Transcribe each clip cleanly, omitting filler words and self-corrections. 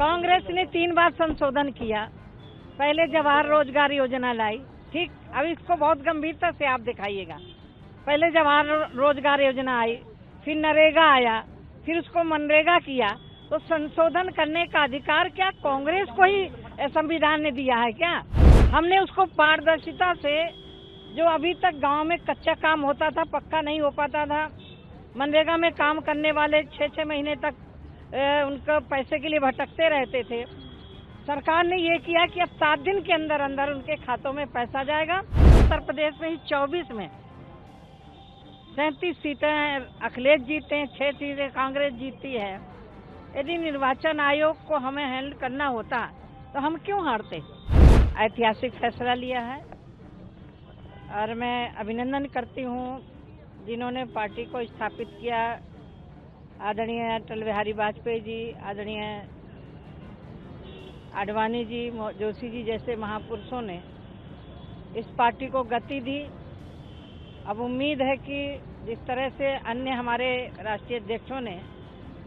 कांग्रेस ने 3 बार संशोधन किया। पहले जवाहर रोजगार योजना लाई, ठीक। अब इसको बहुत गंभीरता से आप दिखाइएगा। पहले जवाहर रोजगार योजना आई, फिर नरेगा आया, फिर उसको मनरेगा किया। तो संशोधन करने का अधिकार क्या कांग्रेस को ही संविधान ने दिया है क्या? हमने उसको पारदर्शिता से, जो अभी तक गांव में कच्चा काम होता था, पक्का नहीं हो पाता था, मनरेगा में काम करने वाले 6-6 महीने तक उनका पैसे के लिए भटकते रहते थे। सरकार ने ये किया कि अब 7 दिन के अंदर अंदर उनके खातों में पैसा जाएगा। उत्तर प्रदेश में ही 24 में 37 सीटें अखिलेश जीते हैं, 6 सीटें कांग्रेस जीती है। यदि निर्वाचन आयोग को हमें हैंडल करना होता तो हम क्यों हारते? ऐतिहासिक फैसला लिया है और मैं अभिनंदन करती हूँ जिन्होंने पार्टी को स्थापित किया। आदरणीय अटल बिहारी वाजपेयी जी, आदरणीय आडवाणी जी, जोशी जी जैसे महापुरुषों ने इस पार्टी को गति दी। अब उम्मीद है कि जिस तरह से अन्य हमारे राष्ट्रीय अध्यक्षों ने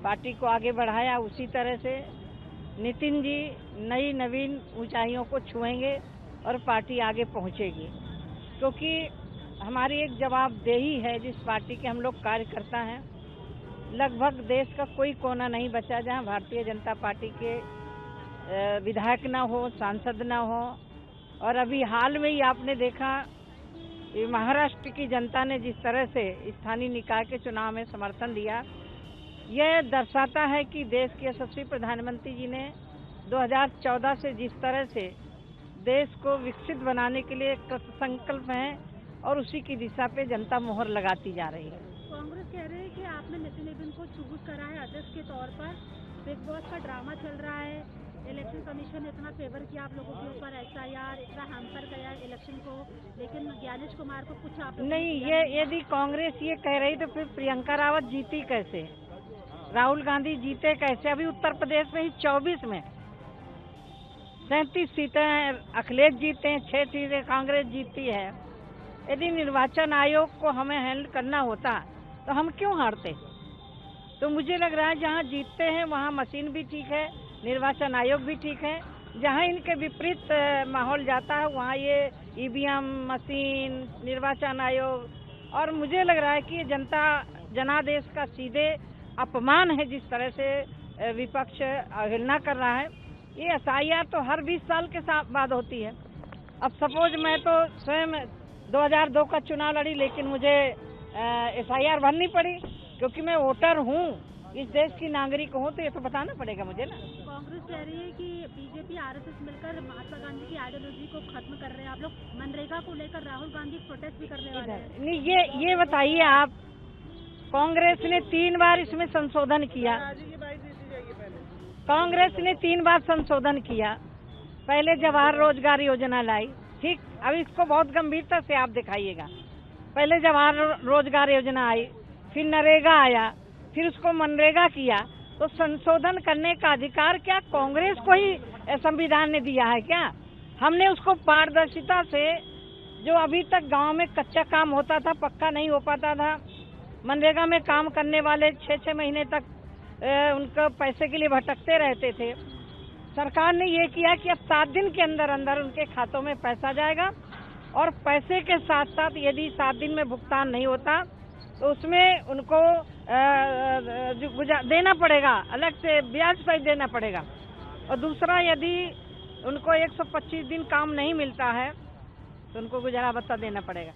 पार्टी को आगे बढ़ाया, उसी तरह से नितिन जी नई नवीन ऊंचाइयों को छुएंगे और पार्टी आगे पहुंचेगी। क्योंकि हमारी एक जवाबदेही है जिस पार्टी के हम लोग कार्यकर्ता हैं। लगभग देश का कोई कोना नहीं बचा जहां भारतीय जनता पार्टी के विधायक ना हो, सांसद ना हो। और अभी हाल में ही आपने देखा महाराष्ट्र की जनता ने जिस तरह से स्थानीय निकाय के चुनाव में समर्थन दिया, यह दर्शाता है कि देश के यशस्वी प्रधानमंत्री जी ने 2014 से जिस तरह से देश को विकसित बनाने के लिए कृतसंकल्प हैं और उसी की दिशा पे जनता मोहर लगाती जा रही है। कांग्रेस कह रहे हैं कि आपने नितिन को चूज करा है अध्यक्ष के तौर पर। बिग बॉस का ड्रामा चल रहा है, इलेक्शन कमीशन ने इतना फेवर किया आप लोगों के ऊपर, SIR इतना हैम्पर गया इलेक्शन को, लेकिन ज्ञानेश कुमार को कुछ आप नहीं। ये यदि कांग्रेस ये कह रही तो फिर प्रियंका रावत जीती कैसे, राहुल गांधी जीते कैसे? अभी उत्तर प्रदेश में ही 24 में 37 सीटें अखिलेश जीते हैं, 6 सीटें कांग्रेस जीती है। यदि निर्वाचन आयोग को हमें हैंडल करना होता तो हम क्यों हारते? तो मुझे लग रहा है जहां जीतते हैं वहां मशीन भी ठीक है, निर्वाचन आयोग भी ठीक है। जहां इनके विपरीत माहौल जाता है वहां ये EVM मशीन, निर्वाचन आयोग। और मुझे लग रहा है कि जनता जनादेश का सीधे अपमान है जिस तरह से विपक्ष अवहेलना कर रहा है। ये SIR तो हर 20 साल के बाद होती है। अब सपोज मैं तो स्वयं 2002 का चुनाव लड़ी, लेकिन मुझे SIR भरनी पड़ी क्योंकि मैं वोटर हूँ, इस देश की नागरिक हूँ, तो ये तो बताना पड़ेगा मुझे ना। कांग्रेस कह रही है कि BJP RSS मिलकर महात्मा गांधी की आइडियोलॉजी को खत्म कर रहे हैं। आप लोग मनरेगा को लेकर राहुल गांधी प्रोटेस्ट भी करने वाले हैं। नहीं, ये बताइए आप, कांग्रेस ने 3 बार इसमें संशोधन किया। कांग्रेस ने 3 बार संशोधन किया। पहले जवाहर रोजगार योजना लाई, ठीक। अब इसको बहुत गंभीरता से आप दिखाइएगा। पहले जवाहर रोजगार योजना आई, फिर नरेगा आया, फिर उसको मनरेगा किया। तो संशोधन करने का अधिकार क्या कांग्रेस को ही संविधान ने दिया है क्या? हमने उसको पारदर्शिता से, जो अभी तक गांव में कच्चा काम होता था, पक्का नहीं हो पाता था, मनरेगा में काम करने वाले 6-6 महीने तक उनका पैसे के लिए भटकते रहते थे। सरकार ने ये किया कि अब 7 दिन के अंदर अंदर उनके खातों में पैसा जाएगा। और पैसे के साथ साथ यदि 7 दिन में भुगतान नहीं होता तो उसमें उनको देना पड़ेगा, अलग से ब्याज सहित देना पड़ेगा। और दूसरा, यदि उनको 125 दिन काम नहीं मिलता है तो उनको गुजारा भत्ता देना पड़ेगा।